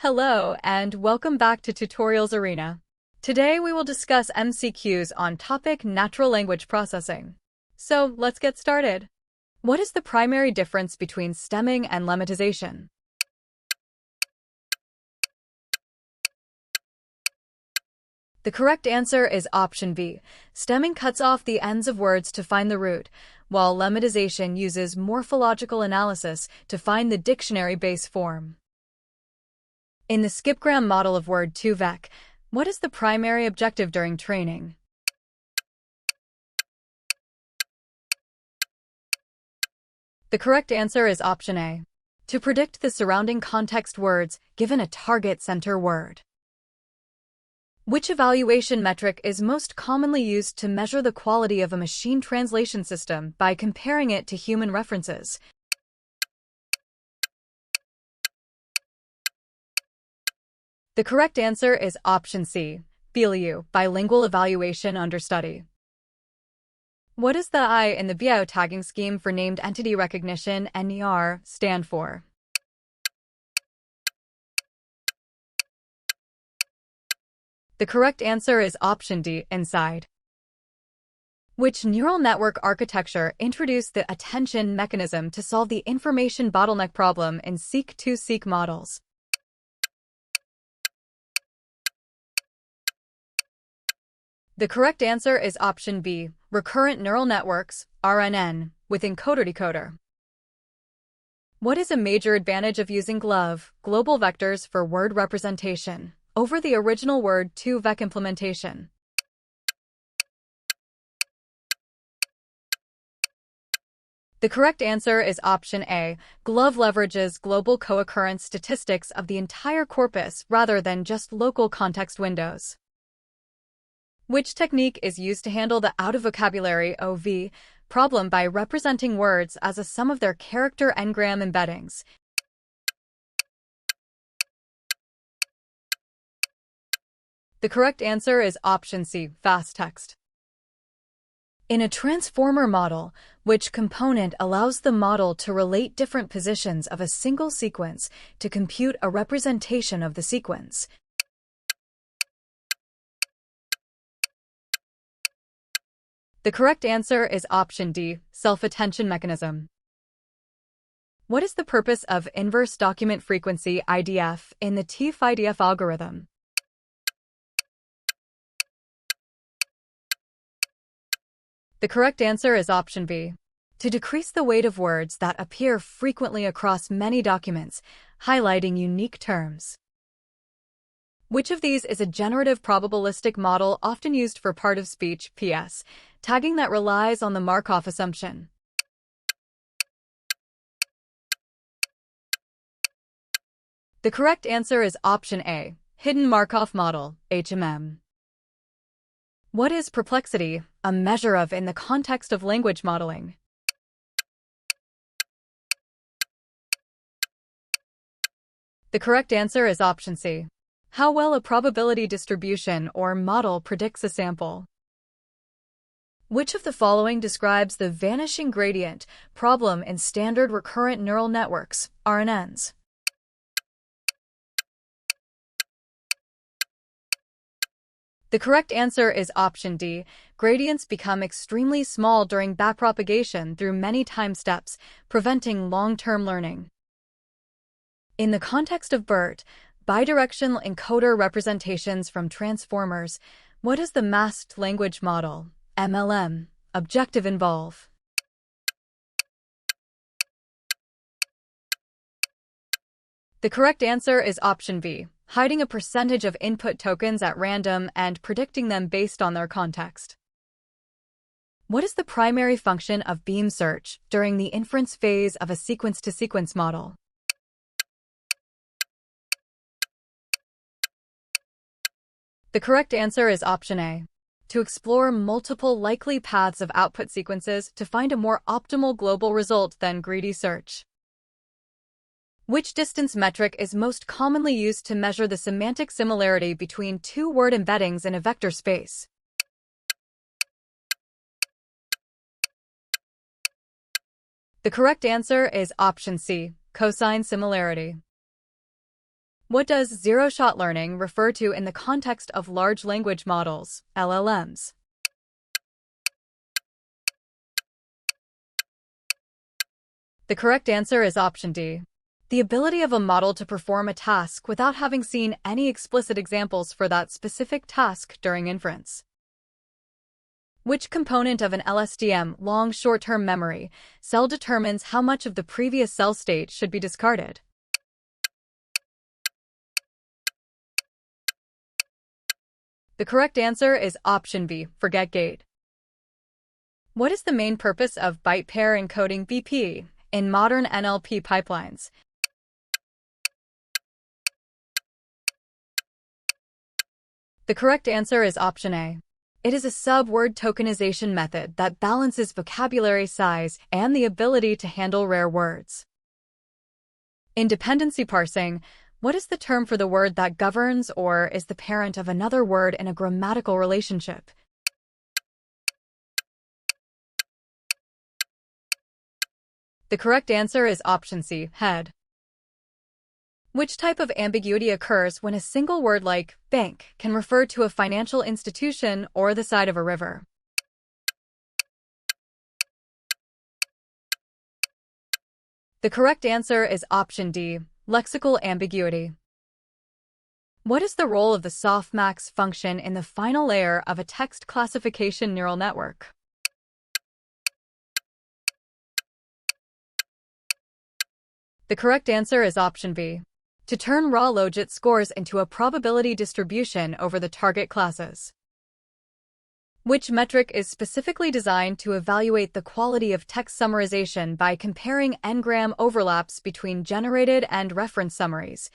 Hello, and welcome back to Tutorials Arena. Today we will discuss MCQs on topic natural language processing. So let's get started. What is the primary difference between stemming and lemmatization? The correct answer is option B. Stemming cuts off the ends of words to find the root, while lemmatization uses morphological analysis to find the dictionary base form. In the skipgram model of Word 2-Vec, what is the primary objective during training? The correct answer is option A. To predict the surrounding context words given a target center word. Which evaluation metric is most commonly used to measure the quality of a machine translation system by comparing it to human references? The correct answer is option C, BELU, Bilingual Evaluation Understudy. What does the I in the BEO tagging scheme for named entity recognition (NER) stand for? The correct answer is option D, inside. Which neural network architecture introduced the attention mechanism to solve the information bottleneck problem in seek-to-seek models? The correct answer is option B, recurrent neural networks, RNN, with encoder-decoder. What is a major advantage of using global vectors for word representation over the original Word 2-Vec implementation? The correct answer is option A. GLOVE leverages global co-occurrence statistics of the entire corpus rather than just local context windows. Which technique is used to handle the out-of-vocabulary (OV) problem by representing words as a sum of their character n-gram embeddings? The correct answer is option C, fast text. In a transformer model, which component allows the model to relate different positions of a single sequence to compute a representation of the sequence? The correct answer is option D, self-attention mechanism. What is the purpose of inverse document frequency (IDF) in the TIF-IDF algorithm? The correct answer is option B. To decrease the weight of words that appear frequently across many documents, highlighting unique terms. Which of these is a generative probabilistic model often used for part-of-speech (PS) tagging that relies on the Markov assumption? The correct answer is option A, hidden Markov model, HMM. What is perplexity a measure of in the context of language modeling? The correct answer is option C. How well a probability distribution or model predicts a sample. Which of the following describes the vanishing gradient problem in standard recurrent neural networks, RNNs? The correct answer is option D. Gradients become extremely small during backpropagation through many time steps, preventing long-term learning. In the context of BERT, bidirectional encoder representations from transformers, what does the masked language model, MLM, objective involve? The correct answer is option B, hiding a percentage of input tokens at random and predicting them based on their context. What is the primary function of beam search during the inference phase of a sequence-to-sequence model? The correct answer is option A. To explore multiple likely paths of output sequences to find a more optimal global result than greedy search. Which distance metric is most commonly used to measure the semantic similarity between two word embeddings in a vector space? The correct answer is option C, cosine similarity. What does zero-shot learning refer to in the context of large language models, LLMs? The correct answer is option D. The ability of a model to perform a task without having seen any explicit examples for that specific task during inference. Which component of an LSTM, long short-term memory, cell determines how much of the previous cell state should be discarded? The correct answer is option B, forget gate. What is the main purpose of byte pair encoding BP in modern NLP pipelines? The correct answer is option A. It is a sub-word tokenization method that balances vocabulary size and the ability to handle rare words. In dependency parsing, what is the term for the word that governs or is the parent of another word in a grammatical relationship? The correct answer is option C, head. Which type of ambiguity occurs when a single word like bank can refer to a financial institution or the side of a river? The correct answer is option D, lexical ambiguity. What is the role of the softmax function in the final layer of a text classification neural network? The correct answer is option B. To turn raw logit scores into a probability distribution over the target classes. Which metric is specifically designed to evaluate the quality of text summarization by comparing n-gram overlaps between generated and reference summaries?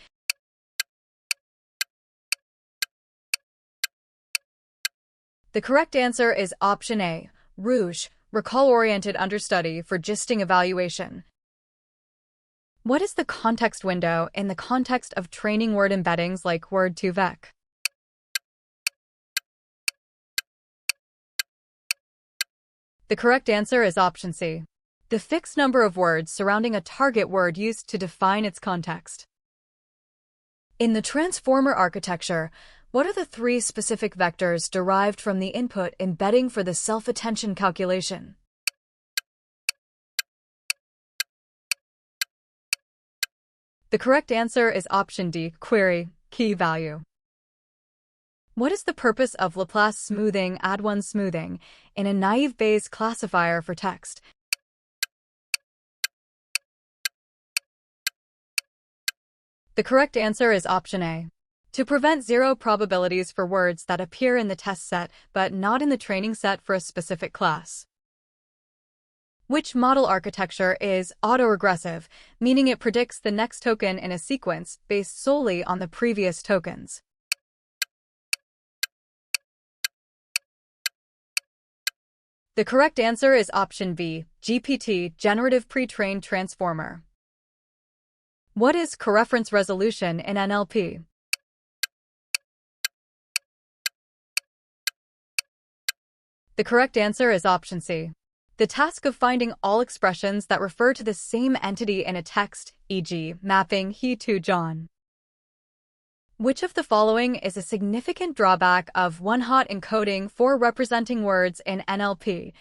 The correct answer is option A, Rouge, recall-oriented understudy for gisting evaluation. What is the context window in the context of training word embeddings like word2vec? The correct answer is option C. The fixed number of words surrounding a target word used to define its context. In the transformer architecture, what are the three specific vectors derived from the input embedding for the self-attention calculation? The correct answer is option D, query, key value. What is the purpose of Laplace smoothing, add-one smoothing, in a naive Bayes classifier for text? The correct answer is option A. To prevent zero probabilities for words that appear in the test set but not in the training set for a specific class. Which model architecture is autoregressive, meaning it predicts the next token in a sequence based solely on the previous tokens? The correct answer is option B, GPT, Generative Pre-trained Transformer. What is coreference resolution in NLP? The correct answer is option C. The task of finding all expressions that refer to the same entity in a text, e.g., mapping he to John. Which of the following is a significant drawback of one-hot encoding for representing words in NLP?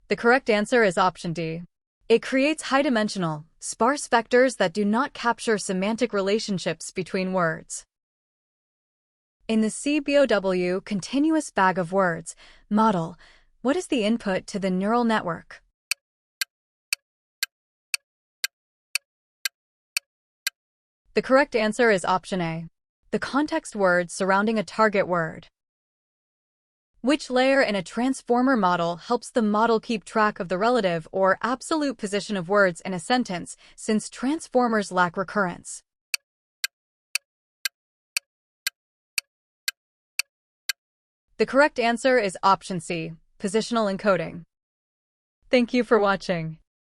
The correct answer is option D. It creates high-dimensional, sparse vectors that do not capture semantic relationships between words. In the cbow continuous bag of words model, what is the input to the neural network? The correct answer is option A. The context word surrounding a target word. Which layer in a transformer model helps the model keep track of the relative or absolute position of words in a sentence, since transformers lack recurrence? The correct answer is option C, positional encoding. Thank you for watching.